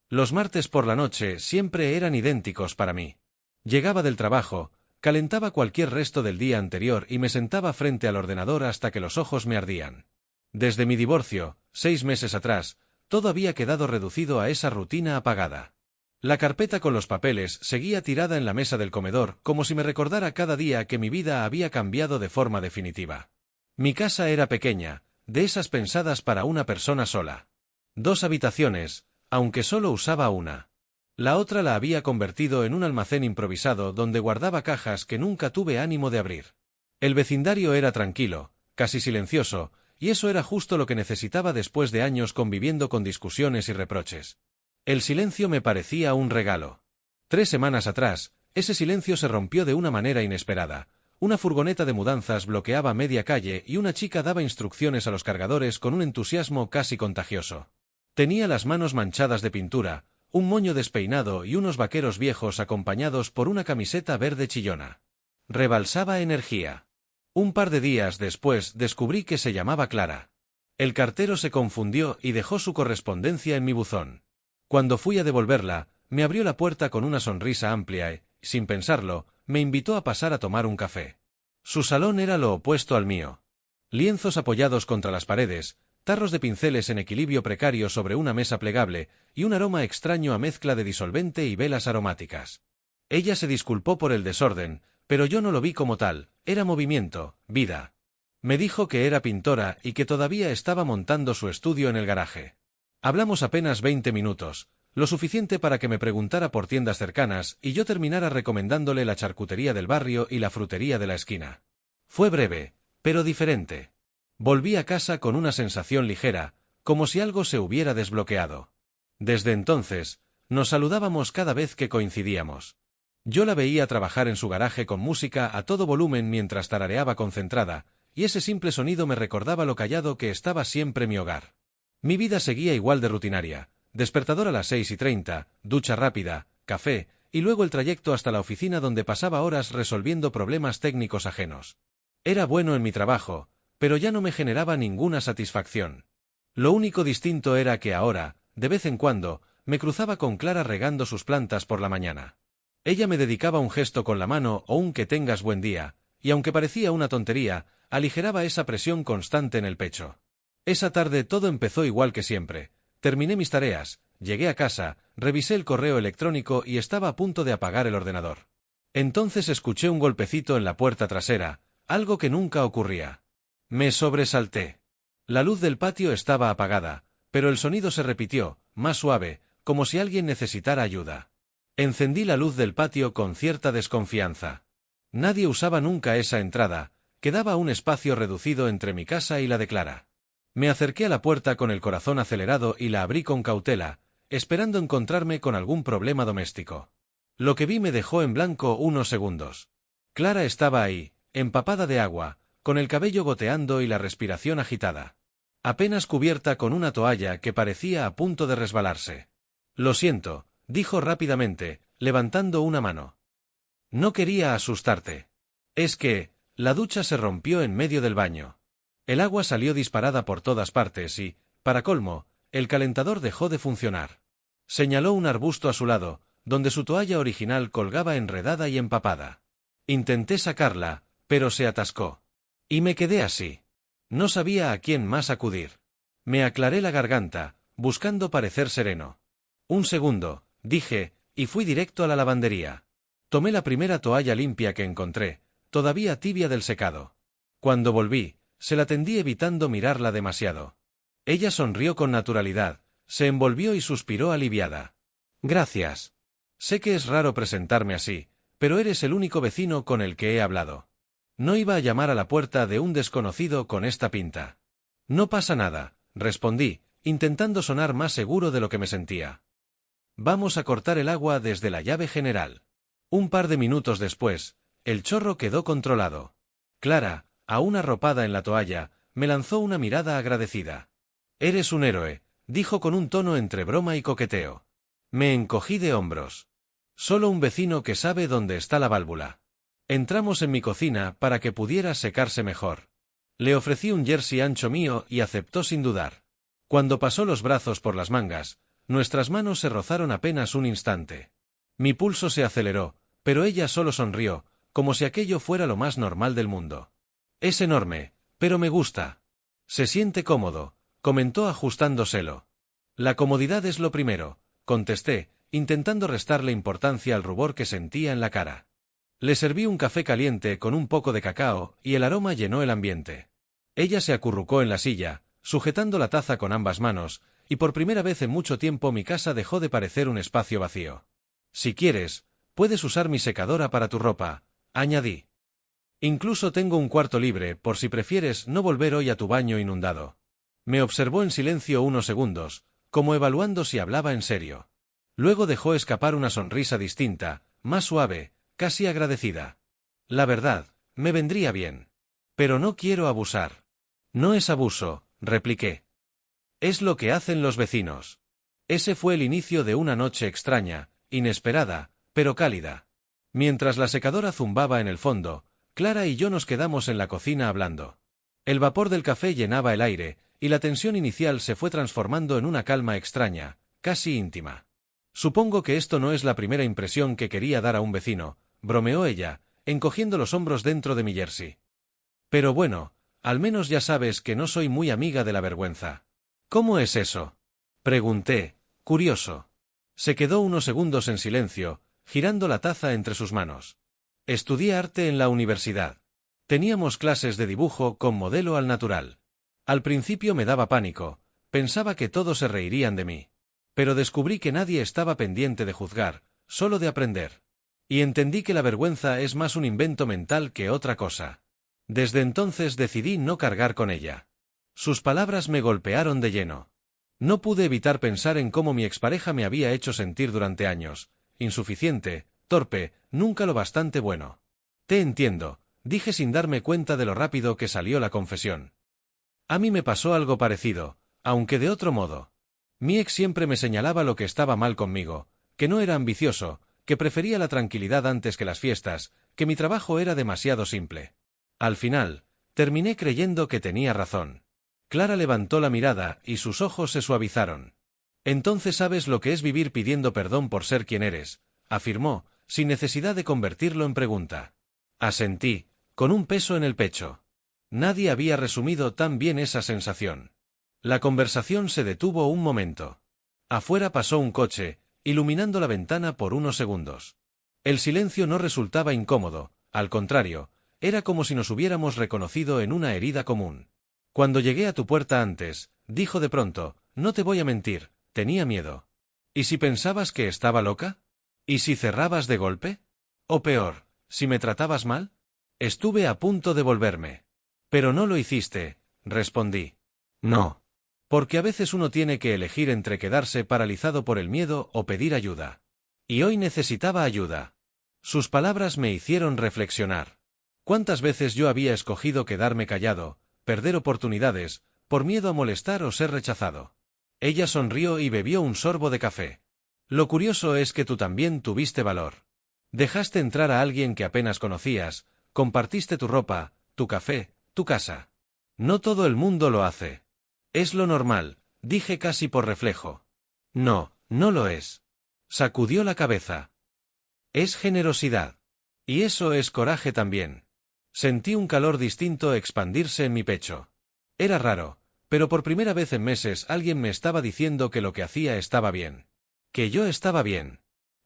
Los martes por la noche siempre eran idénticos para mí. Llegaba del trabajo, calentaba cualquier resto del día anterior y me sentaba frente al ordenador hasta que los ojos me ardían. Desde mi divorcio, 6 meses atrás, todo había quedado reducido a esa rutina apagada. La carpeta con los papeles seguía tirada en la mesa del comedor, como si me recordara cada día que mi vida había cambiado de forma definitiva. Mi casa era pequeña, de esas pensadas para una persona sola. 2 habitaciones, aunque solo usaba una. La otra la había convertido en un almacén improvisado donde guardaba cajas que nunca tuve ánimo de abrir. El vecindario era tranquilo, casi silencioso, y eso era justo lo que necesitaba después de años conviviendo con discusiones y reproches. El silencio me parecía un regalo. 3 semanas atrás, ese silencio se rompió de una manera inesperada. Una furgoneta de mudanzas bloqueaba media calle y una chica daba instrucciones a los cargadores con un entusiasmo casi contagioso. Tenía las manos manchadas de pintura, un moño despeinado y unos vaqueros viejos acompañados por una camiseta verde chillona. Rebalsaba energía. Un par de días después descubrí que se llamaba Clara. El cartero se confundió y dejó su correspondencia en mi buzón. Cuando fui a devolverla, me abrió la puerta con una sonrisa amplia y, sin pensarlo, me invitó a pasar a tomar un café. Su salón era lo opuesto al mío. Lienzos apoyados contra las paredes, tarros de pinceles en equilibrio precario sobre una mesa plegable, y un aroma extraño a mezcla de disolvente y velas aromáticas. Ella se disculpó por el desorden, pero yo no lo vi como tal, era movimiento, vida. Me dijo que era pintora y que todavía estaba montando su estudio en el garaje. Hablamos apenas 20 minutos, lo suficiente para que me preguntara por tiendas cercanas y yo terminara recomendándole la charcutería del barrio y la frutería de la esquina. Fue breve, pero diferente. Volví a casa con una sensación ligera, como si algo se hubiera desbloqueado. Desde entonces, nos saludábamos cada vez que coincidíamos. Yo la veía trabajar en su garaje con música a todo volumen mientras tarareaba concentrada, y ese simple sonido me recordaba lo callado que estaba siempre mi hogar. Mi vida seguía igual de rutinaria, despertador a las 6:30, ducha rápida, café, y luego el trayecto hasta la oficina donde pasaba horas resolviendo problemas técnicos ajenos. Era bueno en mi trabajo, pero ya no me generaba ninguna satisfacción. Lo único distinto era que ahora, de vez en cuando, me cruzaba con Clara regando sus plantas por la mañana. Ella me dedicaba un gesto con la mano o un que tengas buen día, y aunque parecía una tontería, aligeraba esa presión constante en el pecho. Esa tarde todo empezó igual que siempre. Terminé mis tareas, llegué a casa, revisé el correo electrónico y estaba a punto de apagar el ordenador. Entonces escuché un golpecito en la puerta trasera, algo que nunca ocurría. Me sobresalté. La luz del patio estaba apagada, pero el sonido se repitió, más suave, como si alguien necesitara ayuda. Encendí la luz del patio con cierta desconfianza. Nadie usaba nunca esa entrada, quedaba un espacio reducido entre mi casa y la de Clara. Me acerqué a la puerta con el corazón acelerado y la abrí con cautela, esperando encontrarme con algún problema doméstico. Lo que vi me dejó en blanco unos segundos. Clara estaba ahí, empapada de agua, con el cabello goteando y la respiración agitada. Apenas cubierta con una toalla que parecía a punto de resbalarse. «Lo siento», dijo rápidamente, levantando una mano. «No quería asustarte. Es que, la ducha se rompió en medio del baño. El agua salió disparada por todas partes y, para colmo, el calentador dejó de funcionar». Señaló un arbusto a su lado, donde su toalla original colgaba enredada y empapada. Intenté sacarla, pero se atascó. Y me quedé así. No sabía a quién más acudir. Me aclaré la garganta, buscando parecer sereno. «Un segundo», dije, y fui directo a la lavandería. Tomé la primera toalla limpia que encontré, todavía tibia del secado. Cuando volví, se la tendí evitando mirarla demasiado. Ella sonrió con naturalidad, se envolvió y suspiró aliviada. «Gracias. Sé que es raro presentarme así, pero eres el único vecino con el que he hablado. No iba a llamar a la puerta de un desconocido con esta pinta». «No pasa nada», respondí, intentando sonar más seguro de lo que me sentía. «Vamos a cortar el agua desde la llave general». Un par de minutos después, el chorro quedó controlado. Clara, aún arropada en la toalla, me lanzó una mirada agradecida. «Eres un héroe», dijo con un tono entre broma y coqueteo. Me encogí de hombros. «Solo un vecino que sabe dónde está la válvula». Entramos en mi cocina para que pudiera secarse mejor. Le ofrecí un jersey ancho mío y aceptó sin dudar. Cuando pasó los brazos por las mangas, Nuestras manos se rozaron apenas un instante. Mi pulso se aceleró, pero ella solo sonrió, como si aquello fuera lo más normal del mundo. Es enorme, pero me gusta. Se siente cómodo, comentó ajustándoselo. La comodidad es lo primero, contesté, intentando restarle importancia al rubor que sentía en la cara. Le serví un café caliente con un poco de cacao y el aroma llenó el ambiente. Ella se acurrucó en la silla, sujetando la taza con ambas manos, y por primera vez en mucho tiempo mi casa dejó de parecer un espacio vacío. Si quieres, puedes usar mi secadora para tu ropa, añadí. Incluso tengo un cuarto libre por si prefieres no volver hoy a tu baño inundado. Me observó en silencio unos segundos, como evaluando si hablaba en serio. Luego dejó escapar una sonrisa distinta, más suave, casi agradecida. La verdad, me vendría bien. Pero no quiero abusar. No es abuso, repliqué. Es lo que hacen los vecinos. Ese fue el inicio de una noche extraña, inesperada, pero cálida. Mientras la secadora zumbaba en el fondo, Clara y yo nos quedamos en la cocina hablando. El vapor del café llenaba el aire, y la tensión inicial se fue transformando en una calma extraña, casi íntima. Supongo que esto no es la primera impresión que quería dar a un vecino, bromeó ella, encogiendo los hombros dentro de mi jersey. Pero bueno, al menos ya sabes que no soy muy amiga de la vergüenza. ¿Cómo es eso? Pregunté, curioso. Se quedó unos segundos en silencio, girando la taza entre sus manos. Estudié arte en la universidad. Teníamos clases de dibujo con modelo al natural. Al principio me daba pánico, pensaba que todos se reirían de mí. Pero descubrí que nadie estaba pendiente de juzgar, solo de aprender. Y entendí que la vergüenza es más un invento mental que otra cosa. Desde entonces decidí no cargar con ella. Sus palabras me golpearon de lleno. No pude evitar pensar en cómo mi expareja me había hecho sentir durante años, insuficiente, torpe, nunca lo bastante bueno. Te entiendo, dije sin darme cuenta de lo rápido que salió la confesión. A mí me pasó algo parecido, aunque de otro modo. Mi ex siempre me señalaba lo que estaba mal conmigo, que no era ambicioso, que prefería la tranquilidad antes que las fiestas, que mi trabajo era demasiado simple. Al final, terminé creyendo que tenía razón. Clara levantó la mirada y sus ojos se suavizaron. Entonces sabes lo que es vivir pidiendo perdón por ser quien eres, afirmó, sin necesidad de convertirlo en pregunta. Asentí, con un peso en el pecho. Nadie había resumido tan bien esa sensación. La conversación se detuvo un momento. Afuera pasó un coche, iluminando la ventana por unos segundos. El silencio no resultaba incómodo, al contrario, era como si nos hubiéramos reconocido en una herida común. Cuando llegué a tu puerta antes, dijo de pronto, no te voy a mentir, tenía miedo. ¿Y si pensabas que estaba loca? ¿Y si cerrabas de golpe? O peor, si me tratabas mal? Estuve a punto de volverme. Pero no lo hiciste, respondí. No. Porque a veces uno tiene que elegir entre quedarse paralizado por el miedo o pedir ayuda. Y hoy necesitaba ayuda. Sus palabras me hicieron reflexionar. ¿Cuántas veces yo había escogido quedarme callado, perder oportunidades, por miedo a molestar o ser rechazado? Ella sonrió y bebió un sorbo de café. Lo curioso es que tú también tuviste valor. Dejaste entrar a alguien que apenas conocías, compartiste tu ropa, tu café, tu casa. No todo el mundo lo hace. Es lo normal, dije casi por reflejo. No, no lo es. Sacudió la cabeza. Es generosidad. Y eso es coraje también. Sentí un calor distinto expandirse en mi pecho. Era raro, pero por primera vez en meses alguien me estaba diciendo que lo que hacía estaba bien. Que yo estaba bien.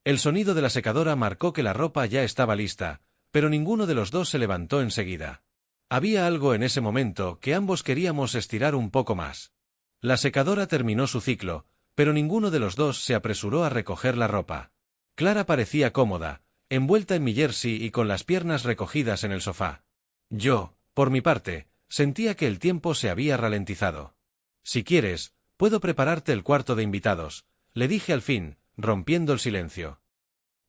El sonido de la secadora marcó que la ropa ya estaba lista, pero ninguno de los dos se levantó enseguida. Había algo en ese momento que ambos queríamos estirar un poco más. La secadora terminó su ciclo, pero ninguno de los dos se apresuró a recoger la ropa. Clara parecía cómoda, envuelta en mi jersey y con las piernas recogidas en el sofá. Yo, por mi parte, sentía que el tiempo se había ralentizado. Si quieres, puedo prepararte el cuarto de invitados, le dije al fin, rompiendo el silencio.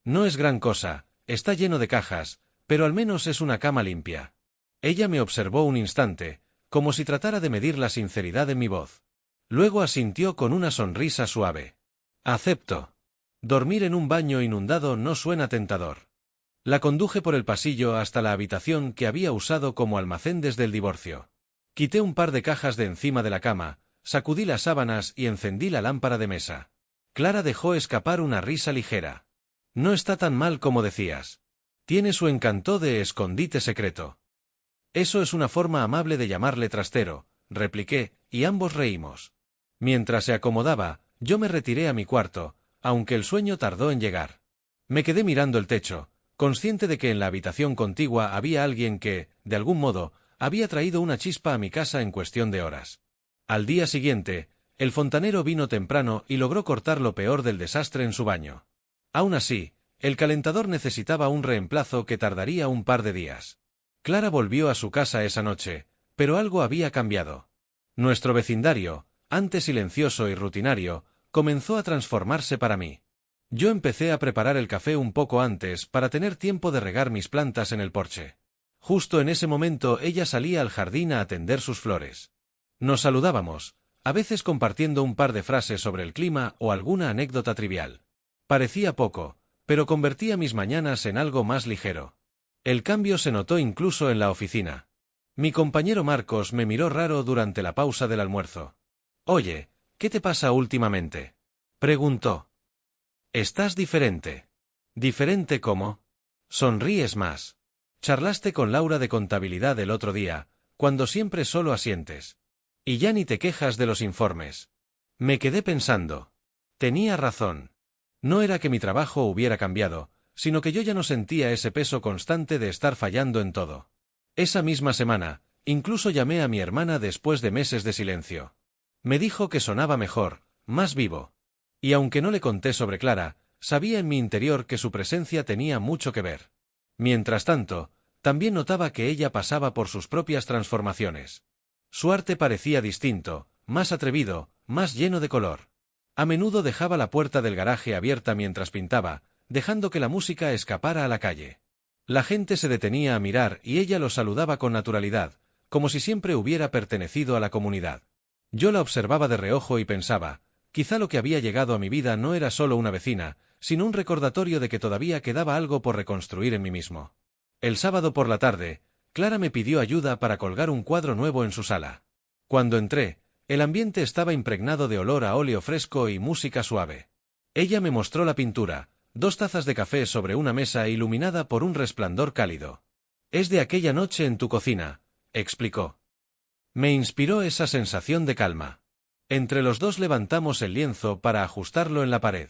No es gran cosa, está lleno de cajas, pero al menos es una cama limpia. Ella me observó un instante, como si tratara de medir la sinceridad en mi voz. Luego asintió con una sonrisa suave. Acepto. Dormir en un baño inundado no suena tentador. La conduje por el pasillo hasta la habitación que había usado como almacén desde el divorcio. Quité un par de cajas de encima de la cama, sacudí las sábanas y encendí la lámpara de mesa. Clara dejó escapar una risa ligera. No está tan mal como decías. Tiene su encanto de escondite secreto. Eso es una forma amable de llamarle trastero, repliqué, y ambos reímos. Mientras se acomodaba, yo me retiré a mi cuarto, aunque el sueño tardó en llegar. Me quedé mirando el techo, consciente de que en la habitación contigua había alguien que, de algún modo, había traído una chispa a mi casa en cuestión de horas. Al día siguiente, el fontanero vino temprano y logró cortar lo peor del desastre en su baño. Aún así, el calentador necesitaba un reemplazo que tardaría un par de días. Clara volvió a su casa esa noche, pero algo había cambiado. Nuestro vecindario, antes silencioso y rutinario, comenzó a transformarse para mí. Yo empecé a preparar el café un poco antes para tener tiempo de regar mis plantas en el porche. Justo en ese momento ella salía al jardín a atender sus flores. Nos saludábamos, a veces compartiendo un par de frases sobre el clima o alguna anécdota trivial. Parecía poco, pero convertía mis mañanas en algo más ligero. El cambio se notó incluso en la oficina. Mi compañero Marcos me miró raro durante la pausa del almuerzo. «Oye, ¿qué te pasa últimamente?», preguntó. «Estás diferente». «¿Diferente cómo?». «Sonríes más. Charlaste con Laura de contabilidad el otro día, cuando siempre solo asientes. Y ya ni te quejas de los informes». Me quedé pensando. Tenía razón. No era que mi trabajo hubiera cambiado, sino que yo ya no sentía ese peso constante de estar fallando en todo. Esa misma semana, incluso llamé a mi hermana después de meses de silencio. Me dijo que sonaba mejor, más vivo. Y aunque no le conté sobre Clara, sabía en mi interior que su presencia tenía mucho que ver. Mientras tanto, también notaba que ella pasaba por sus propias transformaciones. Su arte parecía distinto, más atrevido, más lleno de color. A menudo dejaba la puerta del garaje abierta mientras pintaba, dejando que la música escapara a la calle. La gente se detenía a mirar y ella los saludaba con naturalidad, como si siempre hubiera pertenecido a la comunidad. Yo la observaba de reojo y pensaba, quizá lo que había llegado a mi vida no era solo una vecina, sino un recordatorio de que todavía quedaba algo por reconstruir en mí mismo. El sábado por la tarde, Clara me pidió ayuda para colgar un cuadro nuevo en su sala. Cuando entré, el ambiente estaba impregnado de olor a óleo fresco y música suave. Ella me mostró la pintura, 2 tazas de café sobre una mesa iluminada por un resplandor cálido. «Es de aquella noche en tu cocina», explicó. Me inspiró esa sensación de calma. Entre los dos levantamos el lienzo para ajustarlo en la pared.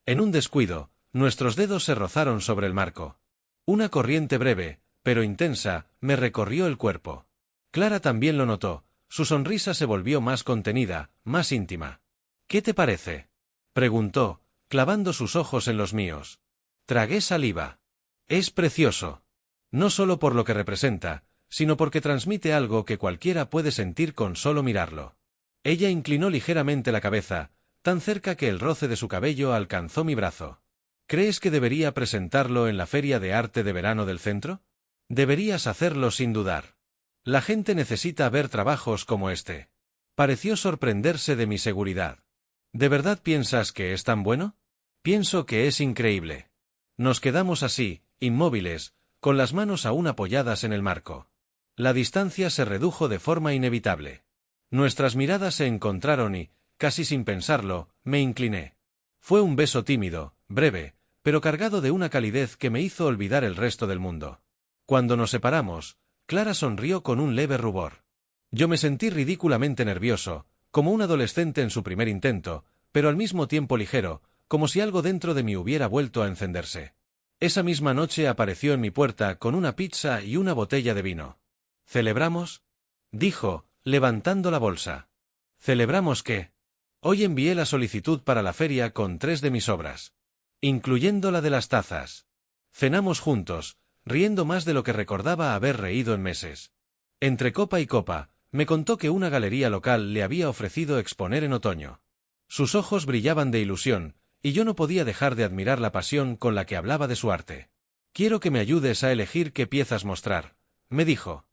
En un descuido, nuestros dedos se rozaron sobre el marco. Una corriente breve, pero intensa, me recorrió el cuerpo. Clara también lo notó, su sonrisa se volvió más contenida, más íntima. «¿Qué te parece?», preguntó, clavando sus ojos en los míos. Tragué saliva. «Es precioso. No solo por lo que representa, sino porque transmite algo que cualquiera puede sentir con solo mirarlo». Ella inclinó ligeramente la cabeza, tan cerca que el roce de su cabello alcanzó mi brazo. «¿Crees que debería presentarlo en la Feria de Arte de Verano del centro? Deberías hacerlo sin dudar. La gente necesita ver trabajos como este». Pareció sorprenderse de mi seguridad. «¿De verdad piensas que es tan bueno?». «Pienso que es increíble». Nos quedamos así, inmóviles, con las manos aún apoyadas en el marco. La distancia se redujo de forma inevitable. Nuestras miradas se encontraron y, casi sin pensarlo, me incliné. Fue un beso tímido, breve, pero cargado de una calidez que me hizo olvidar el resto del mundo. Cuando nos separamos, Clara sonrió con un leve rubor. Yo me sentí ridículamente nervioso, como un adolescente en su primer intento, pero al mismo tiempo ligero, como si algo dentro de mí hubiera vuelto a encenderse. Esa misma noche apareció en mi puerta con una pizza y una botella de vino. «¿Celebramos?», dijo, levantando la bolsa. «¿Celebramos qué?». «Hoy envié la solicitud para la feria con 3 de mis obras, incluyendo la de las tazas». Cenamos juntos, riendo más de lo que recordaba haber reído en meses. Entre copa y copa, me contó que una galería local le había ofrecido exponer en otoño. Sus ojos brillaban de ilusión, y yo no podía dejar de admirar la pasión con la que hablaba de su arte. «Quiero que me ayudes a elegir qué piezas mostrar», me dijo.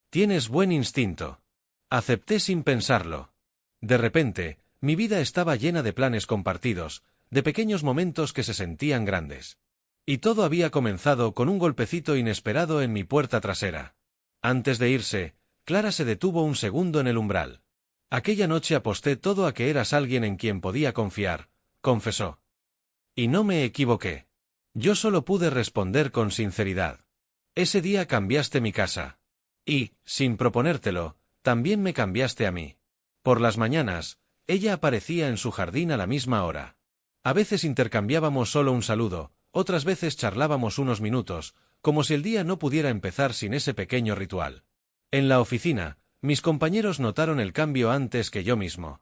«Tienes buen instinto». Acepté sin pensarlo. De repente, mi vida estaba llena de planes compartidos, de pequeños momentos que se sentían grandes. Y todo había comenzado con un golpecito inesperado en mi puerta trasera. Antes de irse, Clara se detuvo un segundo en el umbral. «Aquella noche aposté todo a que eras alguien en quien podía confiar», confesó. Y no me equivoqué. Yo solo pude responder con sinceridad. Ese día cambiaste mi casa. Y, sin proponértelo, también me cambiaste a mí. Por las mañanas, ella aparecía en su jardín a la misma hora. A veces intercambiábamos solo un saludo, otras veces charlábamos unos minutos, como si el día no pudiera empezar sin ese pequeño ritual. En la oficina, mis compañeros notaron el cambio antes que yo mismo.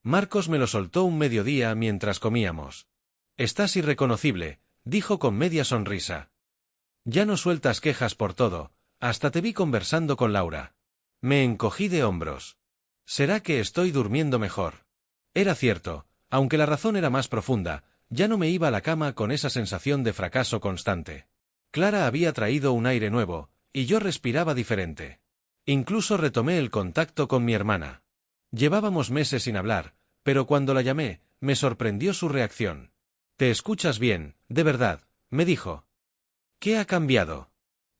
Marcos me lo soltó un mediodía mientras comíamos. «Estás irreconocible», dijo con media sonrisa. «Ya no sueltas quejas por todo, hasta te vi conversando con Laura». Me encogí de hombros. «¿Será que estoy durmiendo mejor?» Era cierto, aunque la razón era más profunda, ya no me iba a la cama con esa sensación de fracaso constante. Clara había traído un aire nuevo, y yo respiraba diferente. Incluso retomé el contacto con mi hermana. Llevábamos meses sin hablar, pero cuando la llamé, me sorprendió su reacción. «¿Te escuchas bien, de verdad?», me dijo. «¿Qué ha cambiado?».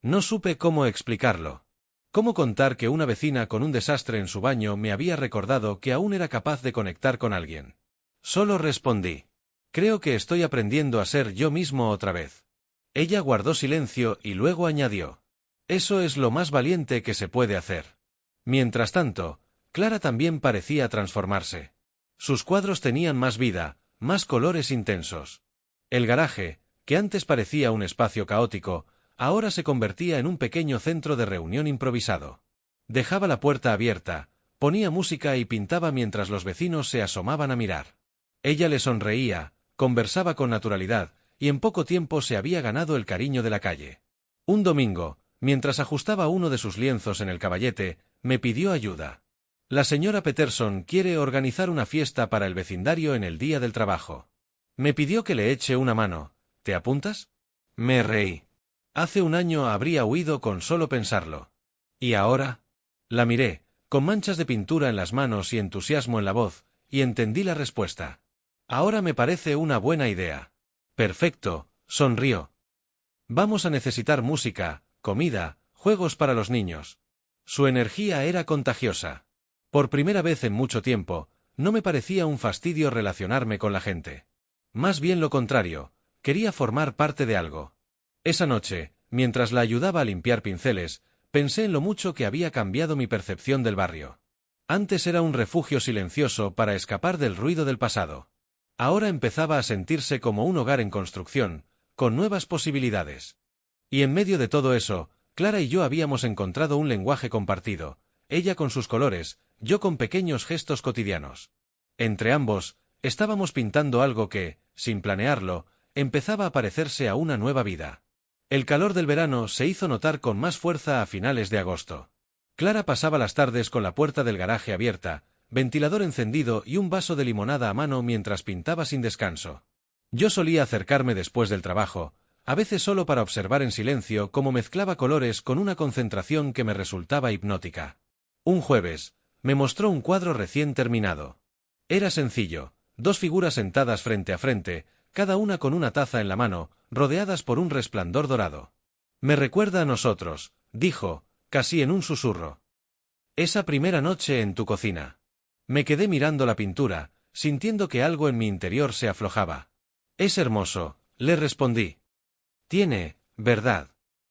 No supe cómo explicarlo. ¿Cómo contar que una vecina con un desastre en su baño me había recordado que aún era capaz de conectar con alguien? Solo respondí: «Creo que estoy aprendiendo a ser yo mismo otra vez». Ella guardó silencio y luego añadió: «Eso es lo más valiente que se puede hacer». Mientras tanto, Clara también parecía transformarse. Sus cuadros tenían más vida, más colores intensos. El garaje, que antes parecía un espacio caótico, ahora se convertía en un pequeño centro de reunión improvisado. Dejaba la puerta abierta, ponía música y pintaba mientras los vecinos se asomaban a mirar. Ella le sonreía, conversaba con naturalidad, y en poco tiempo se había ganado el cariño de la calle. Un domingo, mientras ajustaba uno de sus lienzos en el caballete, me pidió ayuda. «La señora Peterson quiere organizar una fiesta para el vecindario en el día del trabajo. Me pidió que le eche una mano. ¿Te apuntas?». Me reí. Hace un año habría huido con solo pensarlo. ¿Y ahora? La miré, con manchas de pintura en las manos y entusiasmo en la voz, y entendí la respuesta. «Ahora me parece una buena idea». «Perfecto», sonrió. «Vamos a necesitar música, comida, juegos para los niños». Su energía era contagiosa. Por primera vez en mucho tiempo, no me parecía un fastidio relacionarme con la gente. Más bien lo contrario, quería formar parte de algo. Esa noche, mientras la ayudaba a limpiar pinceles, pensé en lo mucho que había cambiado mi percepción del barrio. Antes era un refugio silencioso para escapar del ruido del pasado. Ahora empezaba a sentirse como un hogar en construcción, con nuevas posibilidades. Y en medio de todo eso, Clara y yo habíamos encontrado un lenguaje compartido, ella con sus colores, yo con pequeños gestos cotidianos. Entre ambos, estábamos pintando algo que, sin planearlo, empezaba a parecerse a una nueva vida. El calor del verano se hizo notar con más fuerza a finales de agosto. Clara pasaba las tardes con la puerta del garaje abierta, ventilador encendido y un vaso de limonada a mano mientras pintaba sin descanso. Yo solía acercarme después del trabajo, a veces solo para observar en silencio cómo mezclaba colores con una concentración que me resultaba hipnótica. Un jueves, me mostró un cuadro recién terminado. Era sencillo, dos figuras sentadas frente a frente, cada una con una taza en la mano, rodeadas por un resplandor dorado. «Me recuerda a nosotros», dijo, casi en un susurro. «Esa primera noche en tu cocina». Me quedé mirando la pintura, sintiendo que algo en mi interior se aflojaba. «Es hermoso», le respondí. «Tiene, ¿verdad?».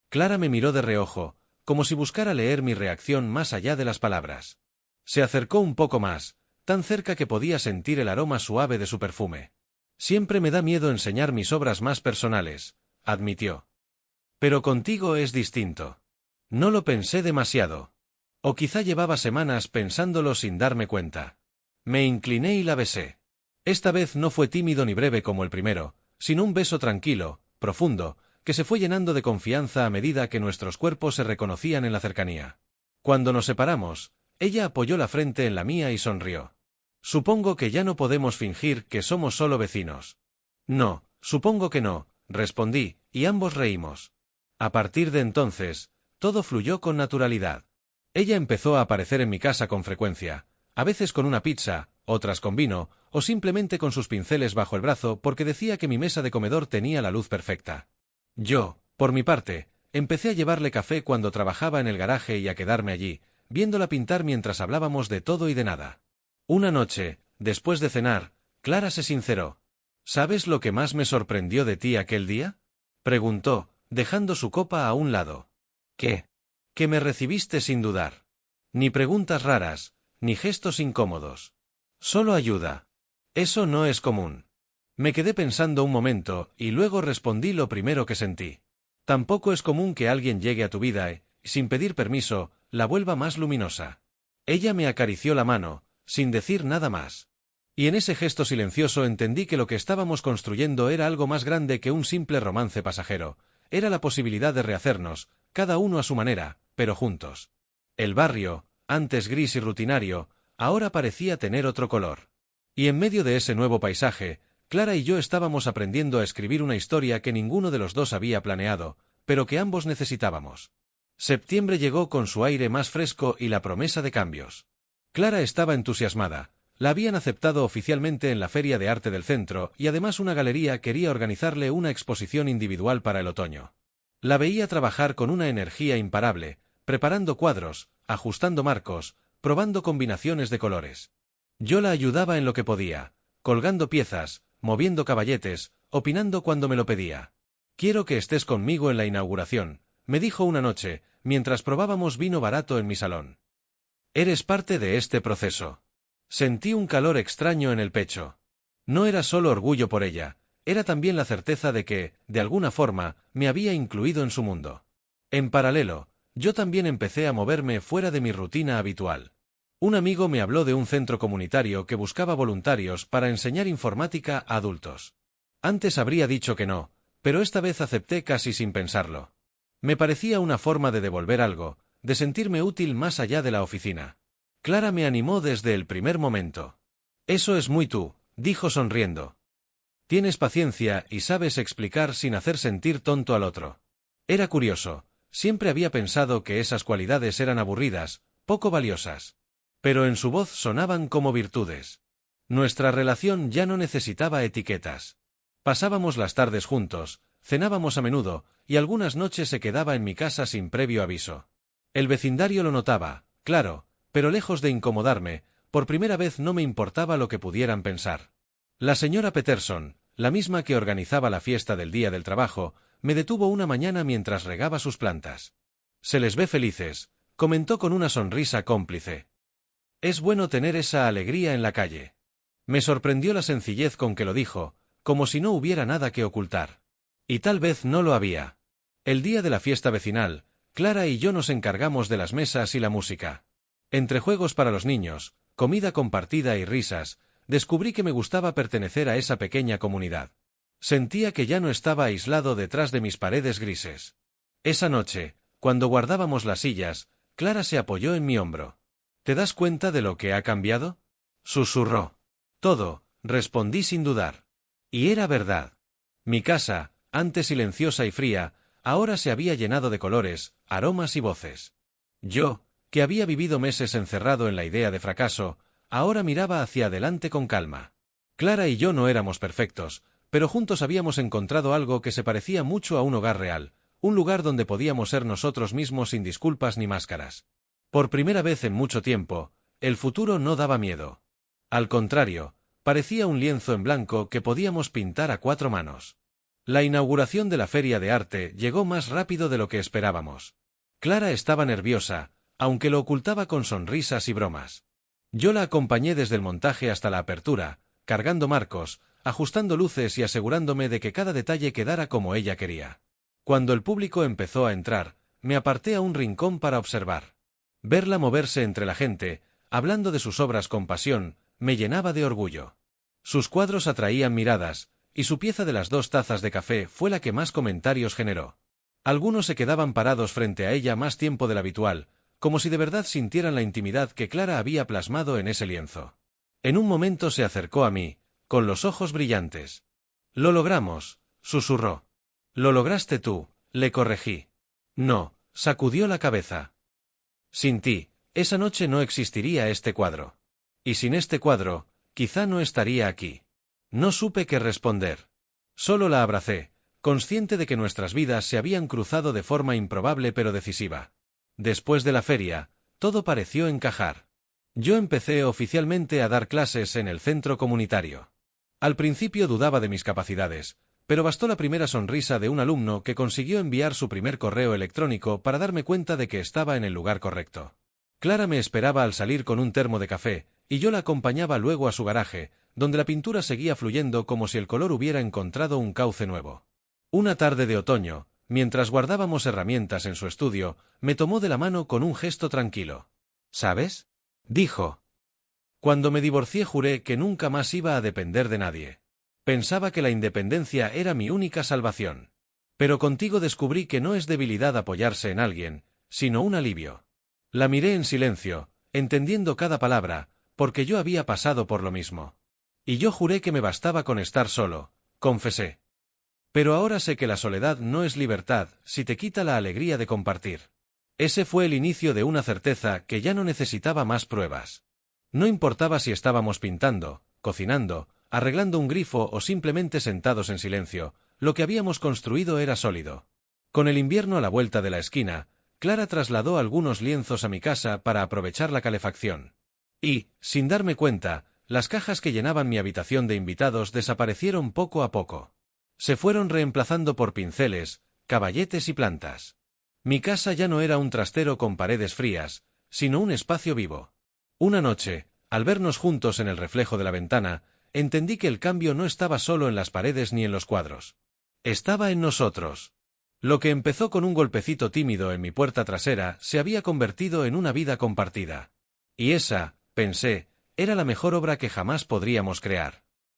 Clara me miró de reojo, como si buscara leer mi reacción más allá de las palabras. Se acercó un poco más, tan cerca que podía sentir el aroma suave de su perfume. «Siempre me da miedo enseñar mis obras más personales», admitió. «Pero contigo es distinto». No lo pensé demasiado. O quizá llevaba semanas pensándolo sin darme cuenta. Me incliné y la besé. Esta vez no fue tímido ni breve como el primero, sino un beso tranquilo, profundo, que se fue llenando de confianza a medida que nuestros cuerpos se reconocían en la cercanía. Cuando nos separamos, ella apoyó la frente en la mía y sonrió. «Supongo que ya no podemos fingir que somos solo vecinos». «No, supongo que no», respondí, y ambos reímos. A partir de entonces, todo fluyó con naturalidad. Ella empezó a aparecer en mi casa con frecuencia, a veces con una pizza, otras con vino, o simplemente con sus pinceles bajo el brazo porque decía que mi mesa de comedor tenía la luz perfecta. Yo, por mi parte, empecé a llevarle café cuando trabajaba en el garaje y a quedarme allí, viéndola pintar mientras hablábamos de todo y de nada. Una noche, después de cenar, Clara se sinceró. ¿Sabes lo que más me sorprendió de ti aquel día? Preguntó, dejando su copa a un lado. ¿Qué? Que me recibiste sin dudar. Ni preguntas raras, ni gestos incómodos. Solo ayuda. Eso no es común. Me quedé pensando un momento, y luego respondí lo primero que sentí. Tampoco es común que alguien llegue a tu vida y, sin pedir permiso, la vuelva más luminosa. Ella me acarició la mano, sin decir nada más. Y en ese gesto silencioso entendí que lo que estábamos construyendo era algo más grande que un simple romance pasajero. Era la posibilidad de rehacernos, cada uno a su manera, pero juntos. El barrio, antes gris y rutinario, ahora parecía tener otro color. Y en medio de ese nuevo paisaje, Clara y yo estábamos aprendiendo a escribir una historia que ninguno de los dos había planeado, pero que ambos necesitábamos. Septiembre llegó con su aire más fresco y la promesa de cambios. Clara estaba entusiasmada. La habían aceptado oficialmente en la Feria de Arte del Centro y además una galería quería organizarle una exposición individual para el otoño. La veía trabajar con una energía imparable, preparando cuadros, ajustando marcos, probando combinaciones de colores. Yo la ayudaba en lo que podía, colgando piezas, moviendo caballetes, opinando cuando me lo pedía. «Quiero que estés conmigo en la inauguración», me dijo una noche, mientras probábamos vino barato en mi salón. «Eres parte de este proceso». Sentí un calor extraño en el pecho. No era solo orgullo por ella, era también la certeza de que, de alguna forma, me había incluido en su mundo. En paralelo, yo también empecé a moverme fuera de mi rutina habitual. Un amigo me habló de un centro comunitario que buscaba voluntarios para enseñar informática a adultos. Antes habría dicho que no, pero esta vez acepté casi sin pensarlo. Me parecía una forma de devolver algo, de sentirme útil más allá de la oficina. Clara me animó desde el primer momento. «Eso es muy tú», dijo sonriendo. «Tienes paciencia y sabes explicar sin hacer sentir tonto al otro». Era curioso, siempre había pensado que esas cualidades eran aburridas, poco valiosas. Pero en su voz sonaban como virtudes. Nuestra relación ya no necesitaba etiquetas. Pasábamos las tardes juntos, cenábamos a menudo, y algunas noches se quedaba en mi casa sin previo aviso. El vecindario lo notaba, claro, pero lejos de incomodarme, por primera vez no me importaba lo que pudieran pensar. La señora Peterson, la misma que organizaba la fiesta del Día del Trabajo, me detuvo una mañana mientras regaba sus plantas. «Se les ve felices», comentó con una sonrisa cómplice. «Es bueno tener esa alegría en la calle». Me sorprendió la sencillez con que lo dijo, como si no hubiera nada que ocultar. Y tal vez no lo había. El día de la fiesta vecinal, Clara y yo nos encargamos de las mesas y la música. Entre juegos para los niños, comida compartida y risas, descubrí que me gustaba pertenecer a esa pequeña comunidad. Sentía que ya no estaba aislado detrás de mis paredes grises. Esa noche, cuando guardábamos las sillas, Clara se apoyó en mi hombro. «¿Te das cuenta de lo que ha cambiado?», susurró. «Todo», respondí sin dudar. Y era verdad. Mi casa, antes silenciosa y fría, ahora se había llenado de colores, aromas y voces. Yo, que había vivido meses encerrado en la idea de fracaso, ahora miraba hacia adelante con calma. Clara y yo no éramos perfectos, pero juntos habíamos encontrado algo que se parecía mucho a un hogar real, un lugar donde podíamos ser nosotros mismos sin disculpas ni máscaras. Por primera vez en mucho tiempo, el futuro no daba miedo. Al contrario, parecía un lienzo en blanco que podíamos pintar a 4 manos. La inauguración de la Feria de Arte llegó más rápido de lo que esperábamos. Clara estaba nerviosa, aunque lo ocultaba con sonrisas y bromas. Yo la acompañé desde el montaje hasta la apertura, cargando marcos, ajustando luces y asegurándome de que cada detalle quedara como ella quería. Cuando el público empezó a entrar, me aparté a un rincón para observar. Verla moverse entre la gente, hablando de sus obras con pasión, me llenaba de orgullo. Sus cuadros atraían miradas, y su pieza de las 2 tazas de café fue la que más comentarios generó. Algunos se quedaban parados frente a ella más tiempo del habitual, como si de verdad sintieran la intimidad que Clara había plasmado en ese lienzo. En un momento se acercó a mí, con los ojos brillantes. «Lo logramos», susurró. «Lo lograste tú», le corregí. «No», sacudió la cabeza. «Sin ti, esa noche no existiría este cuadro. Y sin este cuadro, quizá no estaría aquí». No supe qué responder. Solo la abracé, consciente de que nuestras vidas se habían cruzado de forma improbable pero decisiva. Después de la feria, todo pareció encajar. Yo empecé oficialmente a dar clases en el centro comunitario. Al principio dudaba de mis capacidades, pero bastó la primera sonrisa de un alumno que consiguió enviar su primer correo electrónico para darme cuenta de que estaba en el lugar correcto. Clara me esperaba al salir con un termo de café, y yo la acompañaba luego a su garaje, donde la pintura seguía fluyendo como si el color hubiera encontrado un cauce nuevo. Una tarde de otoño, mientras guardábamos herramientas en su estudio, me tomó de la mano con un gesto tranquilo. ¿Sabes?, dijo. Cuando me divorcié juré que nunca más iba a depender de nadie. Pensaba que la independencia era mi única salvación. Pero contigo descubrí que no es debilidad apoyarse en alguien, sino un alivio. La miré en silencio, entendiendo cada palabra, porque yo había pasado por lo mismo. Y yo juré que me bastaba con estar solo, confesé. Pero ahora sé que la soledad no es libertad si te quita la alegría de compartir. Ese fue el inicio de una certeza que ya no necesitaba más pruebas. No importaba si estábamos pintando, cocinando, arreglando un grifo o simplemente sentados en silencio, lo que habíamos construido era sólido. Con el invierno a la vuelta de la esquina, Clara trasladó algunos lienzos a mi casa para aprovechar la calefacción. Y, sin darme cuenta, las cajas que llenaban mi habitación de invitados desaparecieron poco a poco. Se fueron reemplazando por pinceles, caballetes y plantas. Mi casa ya no era un trastero con paredes frías, sino un espacio vivo. Una noche, al vernos juntos en el reflejo de la ventana, entendí que el cambio no estaba solo en las paredes ni en los cuadros. Estaba en nosotros. Lo que empezó con un golpecito tímido en mi puerta trasera se había convertido en una vida compartida. Y esa, pensé, era la mejor obra que jamás podríamos crear.